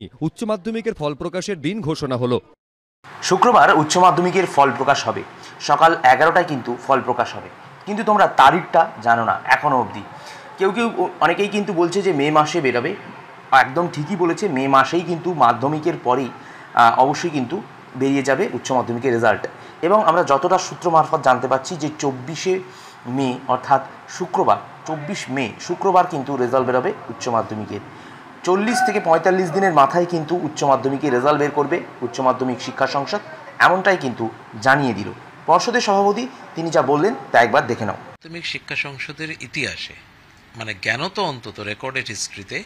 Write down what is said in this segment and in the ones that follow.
উচ্চ মাধ্যমিকের ফল প্রকাশের দিন ঘোষণা হলো। শুক্রবার উচ্চ মাধ্যমিকের ফল প্রকাশ হবে, সকাল 11টায় কিন্তু ফল প্রকাশ হবে, কিন্তু তোমরা তারিখটা জানো না এখনও অবধি। কেউ অনেকেই কিন্তু বলছে যে মে মাসে বেরোবে। একদম ঠিকই বলেছে, মে মাসেই কিন্তু মাধ্যমিকের পরেই অবশ্যই কিন্তু বেরিয়ে যাবে উচ্চ মাধ্যমিকের রেজাল্ট। এবং আমরা যতটা সূত্র মারফত জানতে পারছি যে 24শে মে অর্থাৎ শুক্রবার, 24 মে শুক্রবার কিন্তু রেজাল্ট বেরোবে উচ্চ মাধ্যমিকের। 40 থেকে 45 দিনের মাথায় কিন্তু উচ্চ মাধ্যমিকের রেজাল্ট বের করবে উচ্চ মাধ্যমিক শিক্ষা সংসদ, এমনটাই কিন্তু জানিয়ে দিল পর্ষদের সভাপতি। তিনি যা বললেন তা একবার দেখে নাও। মাধ্যমিক শিক্ষা সংসদের ইতিহাসে মানে জ্ঞানত অন্তত রেকর্ডেড হিস্ট্রিতে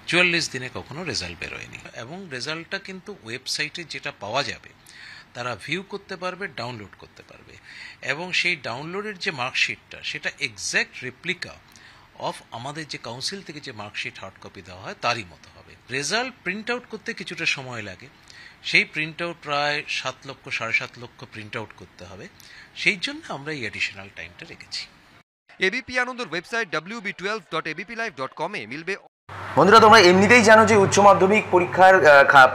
44 দিনে কখনো রেজাল্ট বেরোয়নি। এবং রেজাল্টটা কিন্তু ওয়েবসাইটে যেটা পাওয়া যাবে তারা ভিউ করতে পারবে, ডাউনলোড করতে পারবে, এবং সেই ডাউনলোডের যে মার্কশিটটা সেটা এক্স্যাক্ট রেপ্লিকা অফ আমাদের যে কাউন্সিল থেকে যে মার্কশিট হার্ড কপি দেওয়া হয় তারই মতো হবে। রেজাল্ট প্রিন্ট আউট করতে কিছুটা সময় লাগে, সেই প্রিন্ট আউট প্রায় 7 লক্ষ 7.5 লক্ষ প্রিন্ট আউট করতে হবে, সেই জন্য আমরা এই অ্যাডিশনাল টাইমটা রেখেছি। এবিপি আনন্দর ওয়েবসাইট wb12.abplive.com এ মিলবে। বন্ধুরা, তোমরা এমনিতেই জানো যে উচ্চ মাধ্যমিক পরীক্ষার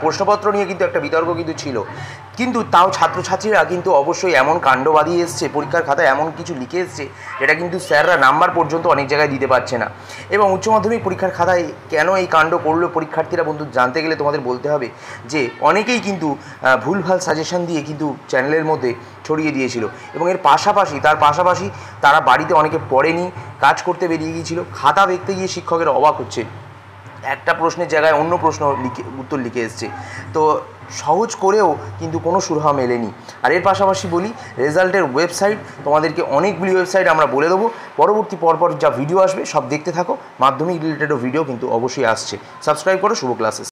প্রশ্নপত্র নিয়ে কিন্তু একটা বিতর্ক কিন্তু ছিল, কিন্তু তাও ছাত্রছাত্রীরা কিন্তু অবশ্যই এমন কাণ্ড বাঁধিয়ে এসছে, পরীক্ষার খাতায় এমন কিছু লিখে এসছে যেটা কিন্তু স্যাররা নাম্বার পর্যন্ত অনেক জায়গায় দিতে পারছে না। এবং উচ্চ মাধ্যমিক পরীক্ষার খাতায় কেন এই কাণ্ড করলো পরীক্ষার্থীরা, বন্ধু জানতে গেলে তোমাদের বলতে হবে যে অনেকেই কিন্তু ভুলভাল সাজেশন দিয়ে কিন্তু চ্যানেলের মধ্যে ছড়িয়ে দিয়েছিল। এবং তার পাশাপাশি তারা বাড়িতে অনেকে পড়েনি, কাজ করতে বেরিয়ে গিয়েছিল, খাতা দেখতে গিয়ে শিক্ষকেরা অবাক হচ্ছে, একটা প্রশ্নের জায়গায় অন্য প্রশ্ন উত্তর লিখে এসছে। তো সহজ করেও কিন্তু কোনো সুরাহা মেলেনি। আর এর পাশাপাশি বলি, রেজাল্টের ওয়েবসাইট তোমাদেরকে অনেকগুলি ওয়েবসাইট আমরা বলে দেবো, পরবর্তী পরপর যা ভিডিও আসবে সব দেখতে থাকো। মাধ্যমিক রিলেটেডও ভিডিও কিন্তু অবশ্যই আসছে। সাবস্ক্রাইব করো শুভ ক্লাসেস।